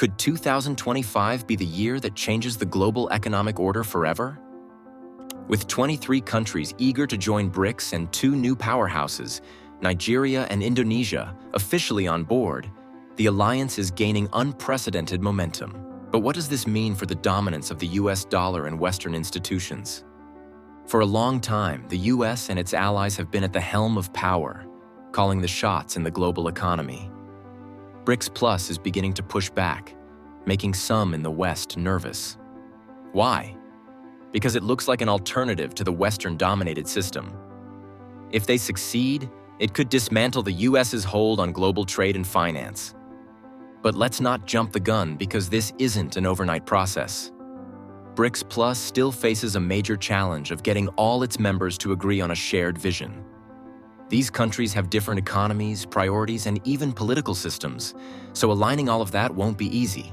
Could 2025 be the year that changes the global economic order forever? With 23 countries eager to join BRICS and two new powerhouses, Nigeria and Indonesia, officially on board, the alliance is gaining unprecedented momentum. But what does this mean for the dominance of the US dollar and Western institutions? For a long time, the US and its allies have been at the helm of power, calling the shots in the global economy. BRICS Plus is beginning to push back, making some in the West nervous. Why? Because it looks like an alternative to the Western-dominated system. If they succeed, it could dismantle the US's hold on global trade and finance. But let's not jump the gun, because this isn't an overnight process. BRICS Plus still faces a major challenge of getting all its members to agree on a shared vision. These countries have different economies, priorities, and even political systems, so aligning all of that won't be easy.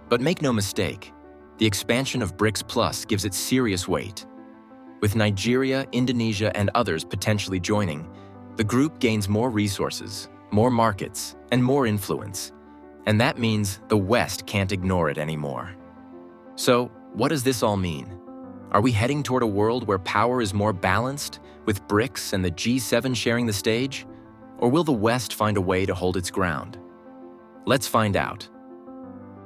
But make no mistake, the expansion of BRICS Plus gives it serious weight. With Nigeria, Indonesia, and others potentially joining, the group gains more resources, more markets, and more influence. And that means the West can't ignore it anymore. So, what does this all mean? Are we heading toward a world where power is more balanced, with BRICS and the G7 sharing the stage? Or will the West find a way to hold its ground? Let's find out.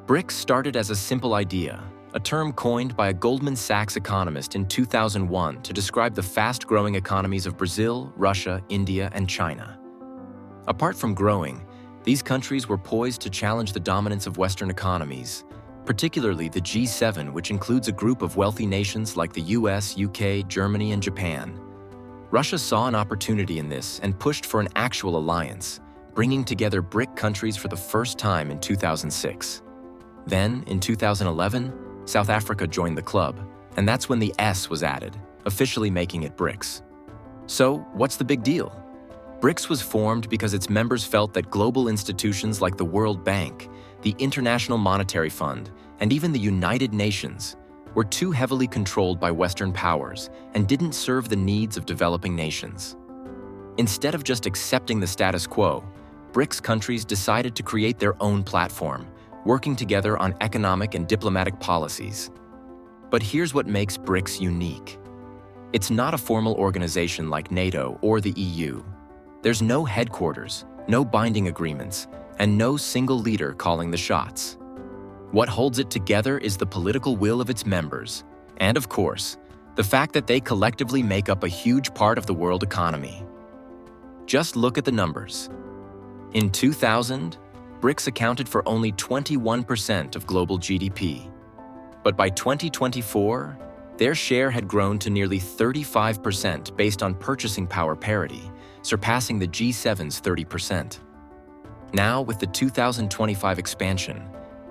BRICS started as a simple idea, a term coined by a Goldman Sachs economist in 2001 to describe the fast-growing economies of Brazil, Russia, India, and China. Apart from growing, these countries were poised to challenge the dominance of Western economies, particularly the G7, which includes a group of wealthy nations like the US, UK, Germany, and Japan. Russia saw an opportunity in this and pushed for an actual alliance, bringing together BRIC countries for the first time in 2006. Then, in 2011, South Africa joined the club, and that's when the S was added, officially making it BRICS. So, what's the big deal? BRICS was formed because its members felt that global institutions like the World Bank, the International Monetary Fund, and even the United Nations were too heavily controlled by Western powers and didn't serve the needs of developing nations. Instead of just accepting the status quo, BRICS countries decided to create their own platform, working together on economic and diplomatic policies. But here's what makes BRICS unique. It's not a formal organization like NATO or the EU. There's no headquarters, no binding agreements, and no single leader calling the shots. What holds it together is the political will of its members, and of course, the fact that they collectively make up a huge part of the world economy. Just look at the numbers. In 2000, BRICS accounted for only 21% of global GDP. But by 2024, their share had grown to nearly 35% based on purchasing power parity, surpassing the G7's 30%. Now, with the 2025 expansion,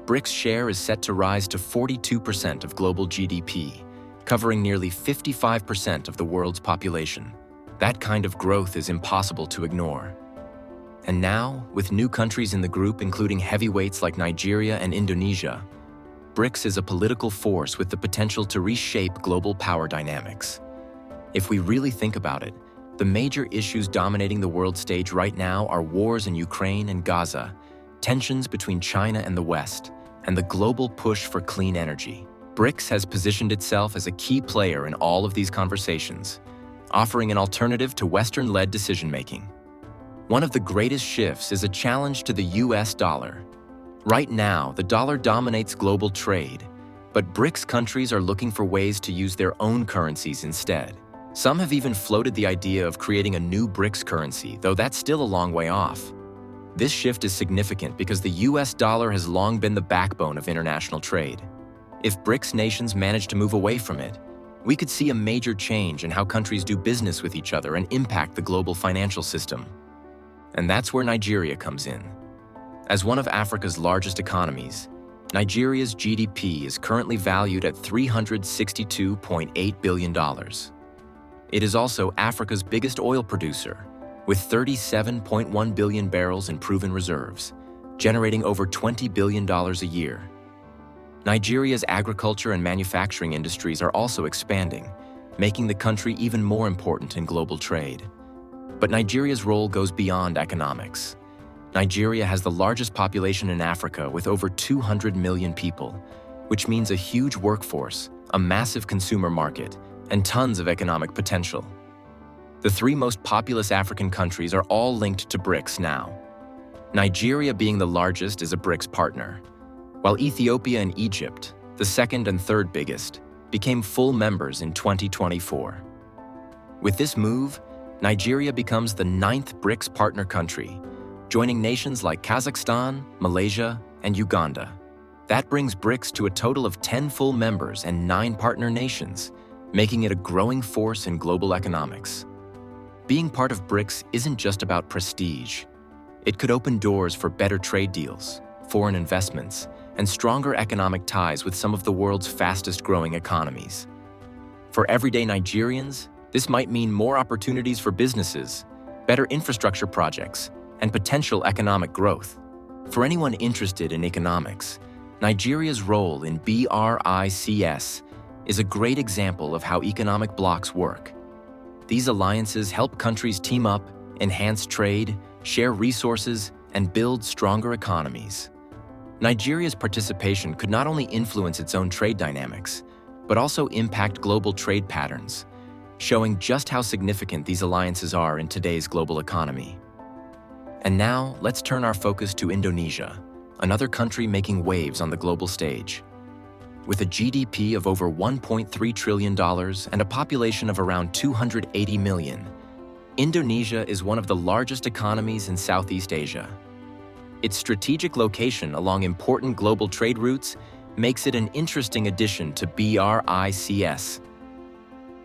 BRICS' share is set to rise to 42% of global GDP, covering nearly 55% of the world's population. That kind of growth is impossible to ignore. And now, with new countries in the group including heavyweights like Nigeria and Indonesia, BRICS is a political force with the potential to reshape global power dynamics. If we really think about it, the major issues dominating the world stage right now are wars in Ukraine and Gaza, tensions between China and the West, and the global push for clean energy. BRICS has positioned itself as a key player in all of these conversations, offering an alternative to Western-led decision-making. One of the greatest shifts is a challenge to the US dollar. Right now, the dollar dominates global trade, but BRICS countries are looking for ways to use their own currencies instead. Some have even floated the idea of creating a new BRICS currency, though that's still a long way off. This shift is significant because the US dollar has long been the backbone of international trade. If BRICS nations manage to move away from it, we could see a major change in how countries do business with each other and impact the global financial system. And that's where Nigeria comes in. As one of Africa's largest economies, Nigeria's GDP is currently valued at $362.8 billion. It is also Africa's biggest oil producer, with 37.1 billion barrels in proven reserves, generating over $20 billion a year. Nigeria's agriculture and manufacturing industries are also expanding, making the country even more important in global trade. But Nigeria's role goes beyond economics. Nigeria has the largest population in Africa with over 200 million people, which means a huge workforce, a massive consumer market, and tons of economic potential. The three most populous African countries are all linked to Brics now. Nigeria, being the largest, is a Brics partner, while Ethiopia and Egypt, the second and third biggest, became full members in 2024. With this move, Nigeria becomes the 9th Brics partner country, joining nations like Kazakhstan, Malaysia, and Uganda. That brings Brics to a total of 10 full members and 9 partner nations, making it a growing force in global economics. Being part of Brics isn't just about prestige. It could open doors for better trade deals, foreign investments, and stronger economic ties with some of the world's fastest-growing economies. For everyday Nigerians, this might mean more opportunities for businesses, better infrastructure projects, and potential economic growth. For anyone interested in economics, Nigeria's role in BRICS is a great example of how economic blocs work. These alliances help countries team up, enhance trade, share resources, and build stronger economies. Nigeria's participation could not only influence its own trade dynamics, but also impact global trade patterns, showing just how significant these alliances are in today's global economy. And now, let's turn our focus to Indonesia, another country making waves on the global stage. With a GDP of over $1.3 trillion and a population of around 280 million, Indonesia is one of the largest economies in Southeast Asia. Its strategic location along important global trade routes makes it an interesting addition to BRICS.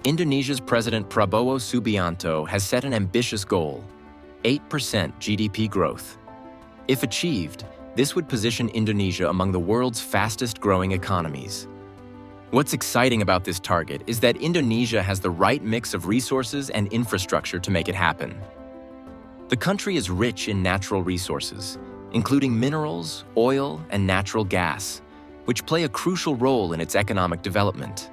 Indonesia's President Prabowo Subianto has set an ambitious goal: 8% GDP growth. If achieved, this would position Indonesia among the world's fastest-growing economies. What's exciting about this target is that Indonesia has the right mix of resources and infrastructure to make it happen. The country is rich in natural resources, including minerals, oil, and natural gas, which play a crucial role in its economic development.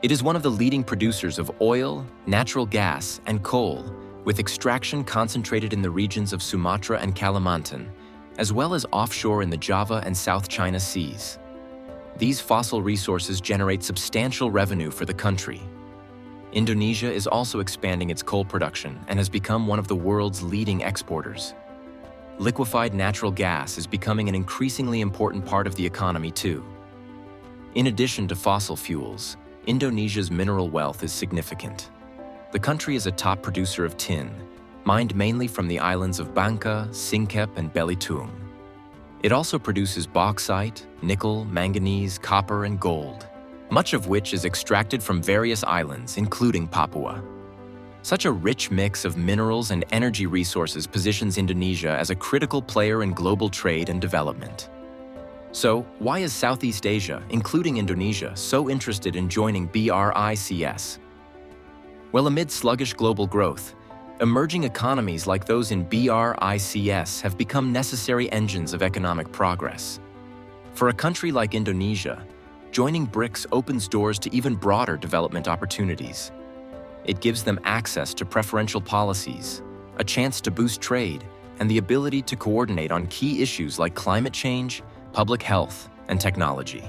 It is one of the leading producers of oil, natural gas, and coal, with extraction concentrated in the regions of Sumatra and Kalimantan, as well as offshore in the Java and South China Seas. These fossil resources generate substantial revenue for the country. Indonesia is also expanding its coal production and has become one of the world's leading exporters. Liquefied natural gas is becoming an increasingly important part of the economy too. In addition to fossil fuels, Indonesia's mineral wealth is significant. The country is a top producer of tin, mined mainly from the islands of Bangka, Singkep, and Belitung. It also produces bauxite, nickel, manganese, copper, and gold, much of which is extracted from various islands, including Papua. Such a rich mix of minerals and energy resources positions Indonesia as a critical player in global trade and development. So, why is Southeast Asia, including Indonesia, so interested in joining BRICS? Well, amid sluggish global growth, emerging economies like those in BRICS have become necessary engines of economic progress. For a country like Indonesia, joining Brics opens doors to even broader development opportunities. It gives them access to preferential policies, a chance to boost trade, and the ability to coordinate on key issues like climate change, public health, and technology.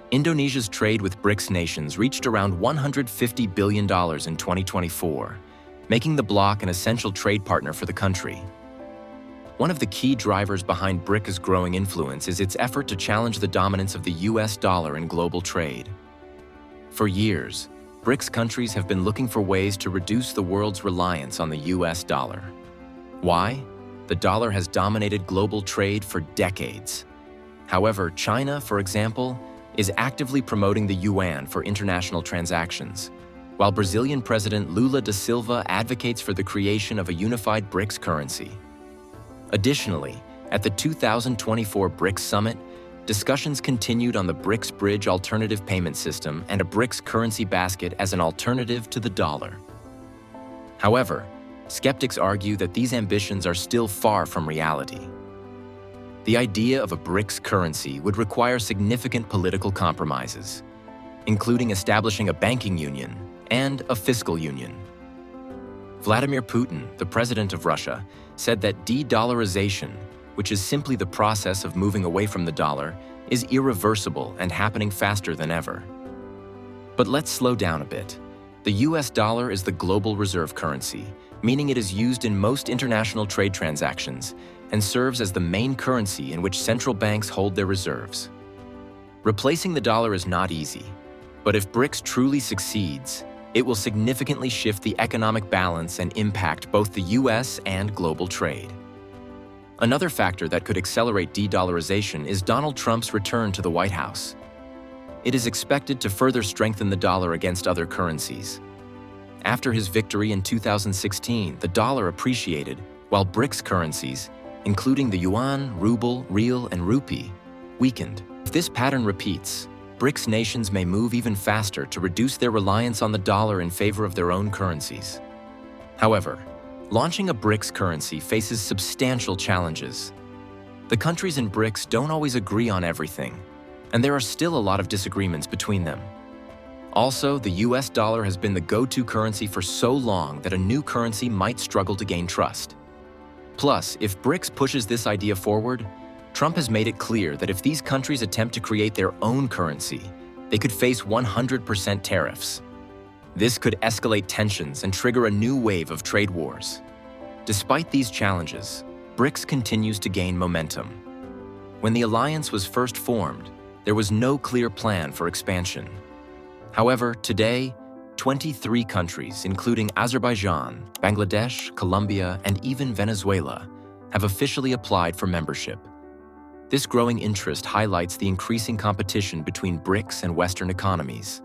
Indonesia's trade with Brics nations reached around $150 billion in 2024, making the bloc an essential trade partner for the country. One of the key drivers behind Brics' growing influence is its effort to challenge the dominance of the US dollar in global trade. For years, Brics countries have been looking for ways to reduce the world's reliance on the US dollar. Why? The dollar has dominated global trade for decades. However, China, for example, is actively promoting the yuan for international transactions, while Brazilian President Lula da Silva advocates for the creation of a unified Brics currency. Additionally, at the 2024 Brics Summit, discussions continued on the Brics Bridge alternative payment system and a Brics currency basket as an alternative to the dollar. However, skeptics argue that these ambitions are still far from reality. The idea of a Brics currency would require significant political compromises, including establishing a banking union and a fiscal union. Vladimir Putin, the president of Russia, said that de-dollarization, which is simply the process of moving away from the dollar, is irreversible and happening faster than ever. But let's slow down a bit. The US dollar is the global reserve currency, meaning it is used in most international trade transactions and serves as the main currency in which central banks hold their reserves. Replacing the dollar is not easy, but if Brics truly succeeds, it will significantly shift the economic balance and impact both the US and global trade. Another factor that could accelerate de-dollarization is Donald Trump's return to the White House. It is expected to further strengthen the dollar against other currencies. After his victory in 2016, the dollar appreciated, while Brics currencies, including the yuan, ruble, riel, and rupee, weakened. If this pattern repeats, Brics nations may move even faster to reduce their reliance on the dollar in favor of their own currencies. However, launching a Brics currency faces substantial challenges. The countries in Brics don't always agree on everything, and there are still a lot of disagreements between them. Also, the US dollar has been the go-to currency for so long that a new currency might struggle to gain trust. Plus, if Brics pushes this idea forward, Trump has made it clear that if these countries attempt to create their own currency, they could face 100% tariffs. This could escalate tensions and trigger a new wave of trade wars. Despite these challenges, Brics continues to gain momentum. When the alliance was first formed, there was no clear plan for expansion. However, today, 23 countries, including Azerbaijan, Bangladesh, Colombia, and even Venezuela, have officially applied for membership. This growing interest highlights the increasing competition between Brics and Western economies,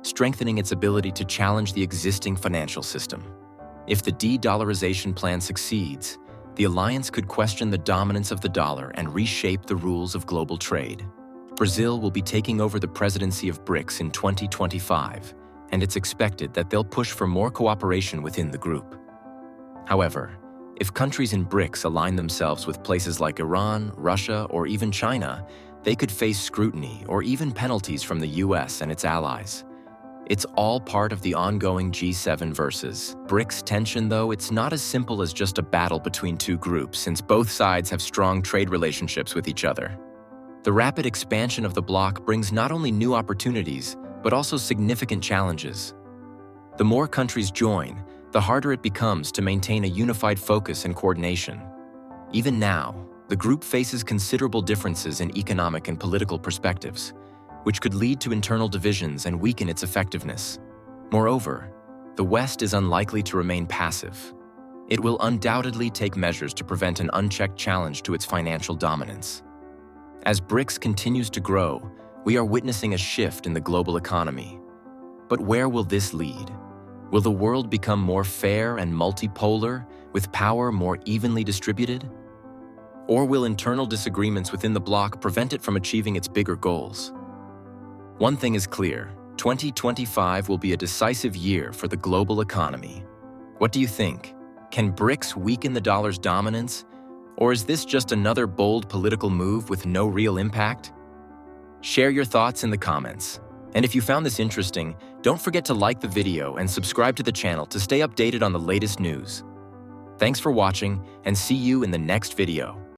strengthening its ability to challenge the existing financial system. If the de-dollarization plan succeeds, the alliance could question the dominance of the dollar and reshape the rules of global trade. Brazil will be taking over the presidency of Brics in 2025, and it's expected that they'll push for more cooperation within the group. However, if countries in Brics align themselves with places like Iran, Russia, or even China, they could face scrutiny or even penalties from the US and its allies. It's all part of the ongoing G7 versus Brics tension, though it's not as simple as just a battle between two groups, since both sides have strong trade relationships with each other. The rapid expansion of the bloc brings not only new opportunities, but also significant challenges. The more countries join, the harder it becomes to maintain a unified focus and coordination. Even now, the group faces considerable differences in economic and political perspectives, which could lead to internal divisions and weaken its effectiveness. Moreover, the West is unlikely to remain passive. It will undoubtedly take measures to prevent an unchecked challenge to its financial dominance. As Brics continues to grow, we are witnessing a shift in the global economy. But where will this lead? Will the world become more fair and multipolar, with power more evenly distributed? Or will internal disagreements within the bloc prevent it from achieving its bigger goals? One thing is clear: 2025 will be a decisive year for the global economy. What do you think? Can Brics weaken the dollar's dominance? Or is this just another bold political move with no real impact? Share your thoughts in the comments. And if you found this interesting, don't forget to like the video and subscribe to the channel to stay updated on the latest news. Thanks for watching, and see you in the next video.